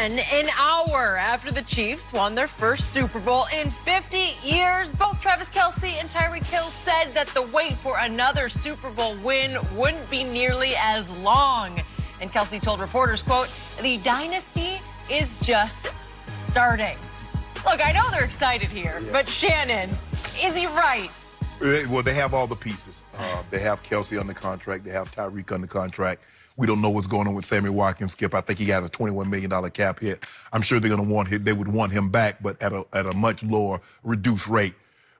then, an hour after the Chiefs won their first Super Bowl in 50 years, both Travis Kelce and Tyreek Hill said that the wait for another Super Bowl win wouldn't be nearly as long. And Kelce told reporters, quote, "The dynasty is just starting." Look, I know they're excited here, but Shannon, is he right? Well, they have all the pieces. They have Kelce under contract. They have Tyreek under contract. We don't know what's going on with Sammy Watkins, Skip. I think he got a $21 million cap hit. I'm sure they're going to want him. They would want him back, but at a much lower, reduced rate.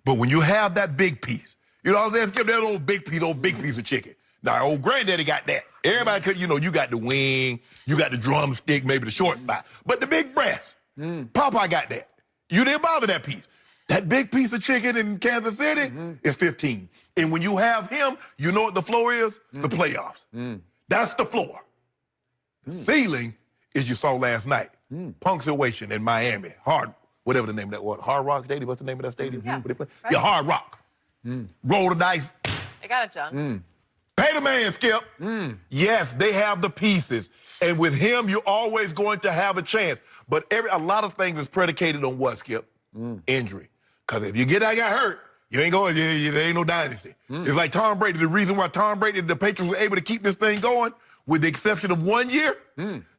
But when you have that big piece, you know what I'm saying, Skip, that old big piece of chicken. Now, old granddaddy got that. Everybody could, you got the wing, you got the drumstick, maybe the short thigh. But the big breast, Popeye got that. You didn't bother that piece. That big piece of chicken in Kansas City is 15. And when you have him, you know what the floor is? The playoffs. That's the floor. Ceiling is you saw last night. Punctuation in Miami. Whatever the name of that was. Hard Rock Stadium. What's the name of that stadium? Yeah, right. Yeah, Hard Rock. Roll the dice. They got it done. Pay the man, Skip. Yes, they have the pieces. And with him, you're always going to have a chance. But a lot of things is predicated on what, Skip? Injury. Because if you got hurt, you ain't going, there ain't no dynasty. It's like Tom Brady. The reason why Tom Brady, the Patriots were able to keep this thing going, with the exception of 1 year,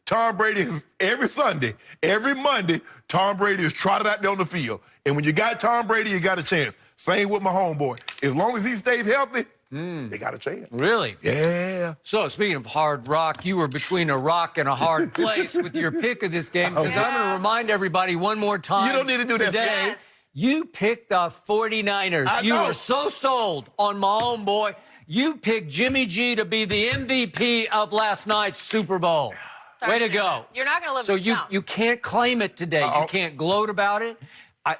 Tom Brady is every Sunday, every Monday, Tom Brady is trotted out there on the field. And when you got Tom Brady, you got a chance. Same with my homeboy. As long as he stays healthy, they got a chance. Really? Yeah. So, speaking of Hard Rock, you were between a rock and a hard place with your pick of this game. Because I'm going to remind everybody one more time. You don't need to do that today. Yes. You picked the 49ers. You were so sold on my homeboy. You picked Jimmy G to be the MVP of last night's Super Bowl. Sorry, Way to Shannon. go. You're not going to live So this down. you can't claim it today. You can't gloat about it.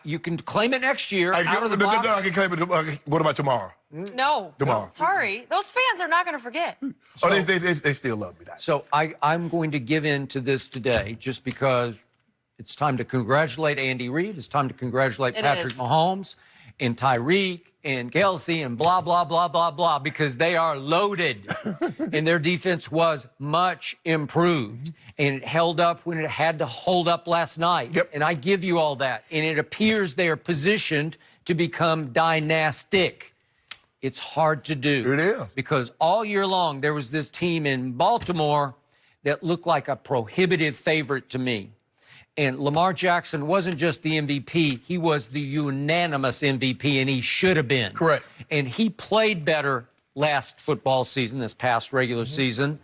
You can claim it next year out of the box. I can claim it. What about tomorrow? No. Tomorrow. Sorry. Those fans are not going to forget. They still love me. So I'm going to give in to this today just because it's time to congratulate Andy Reid. It's time to congratulate Patrick Mahomes and Tyreek and Kelce and blah, blah, blah, blah, blah, because they are loaded. And their defense was much improved. And it held up when it had to hold up last night. Yep. And I give you all that. And it appears they are positioned to become dynastic. It's hard to do. It is. Because all year long, there was this team in Baltimore that looked like a prohibitive favorite to me. And Lamar Jackson wasn't just the MVP, he was the unanimous MVP, and he should have been. Correct. And he played better last football season, this past regular season,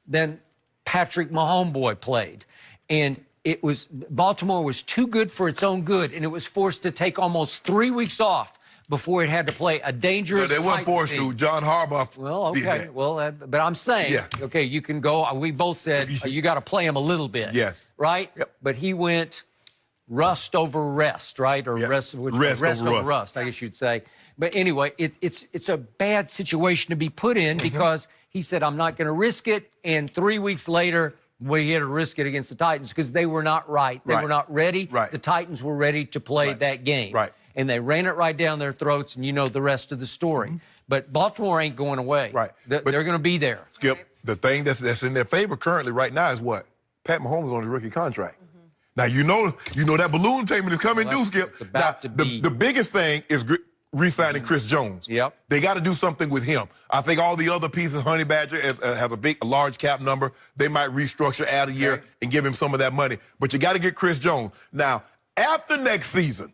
than Patrick Mahomes played. And Baltimore was too good for its own good, and it was forced to take almost 3 weeks off before it had to play a dangerous They weren't forced to. John Harbaugh. Well, okay. Well, but I'm saying, okay, you can go. We both said you got to play him a little bit. Yes. Right? Yep. But he went rust over rest, right? Or rest over rust, I guess you'd say. But anyway, it's a bad situation to be put in because he said, I'm not going to risk it. And 3 weeks later, we had to risk it against the Titans because they were not right. They were not ready. Right. The Titans were ready to play that game. Right. And they ran it right down their throats, and you know the rest of the story. But Baltimore ain't going away. Right. They're going to be there. Skip, the thing that's in their favor currently right now is what? Pat Mahomes on his rookie contract. Now, you know that balloon payment is coming due, Skip. It's about to be. The biggest thing is re-signing Chris Jones. Yep. They got to do something with him. I think all the other pieces, Honey Badger has a large cap number. They might restructure, add a year, and give him some of that money. But you got to get Chris Jones. Now, after next season,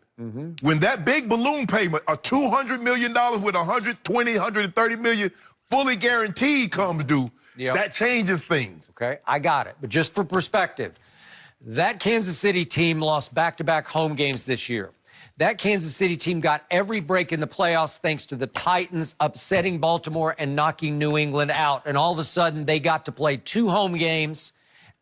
when that big balloon payment of $200 million with $120, $130 million fully guaranteed comes due, that changes things. Okay, I got it. But just for perspective, that Kansas City team lost back-to-back home games this year. That Kansas City team got every break in the playoffs thanks to the Titans upsetting Baltimore and knocking New England out. And all of a sudden, they got to play 2 home games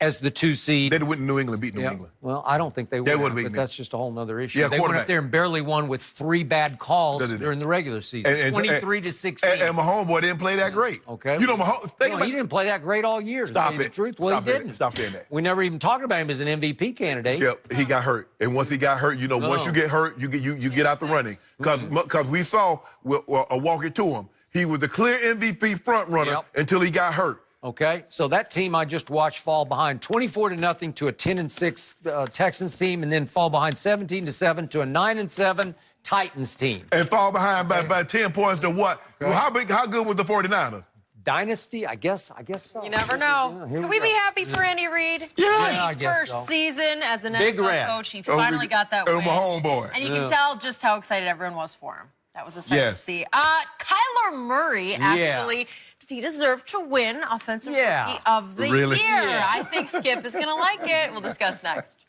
as the 2 seed. They went to New England, beat New England. Well, I don't think they would, but that's just a whole other issue. Yeah, they went up there and barely won with 3 bad calls during the regular season, 23-16. And my homeboy didn't play that great. Okay. You know, he didn't play that great all year. Stop it. The truth. Well, he didn't. Stop saying that. We never even talked about him as an MVP candidate. Skip, he got hurt. And once he got hurt, once you get hurt, you get out the running. Because we saw, I'll walk it to him, he was the clear MVP front runner until he got hurt. Okay, so that team I just watched fall behind 24-0 to a 10-6 Texans team, and then fall behind 17-7 to a 9-7 Titans team. And fall behind by 10 points to what? Okay. Well, how good was the 49ers? Dynasty, I guess so. You never know. Here Can we we be go. happy for Andy Reid? Yeah, I guess First so. season as an Big NFL red. coach, he finally got that And win. my homeboy. And you can tell just how excited everyone was for him. That was a sight to Yes. see. Kyler Murray, actually, did he deserve to win Offensive Rookie of the Really? Year? I think Skip is going to like it. We'll discuss next.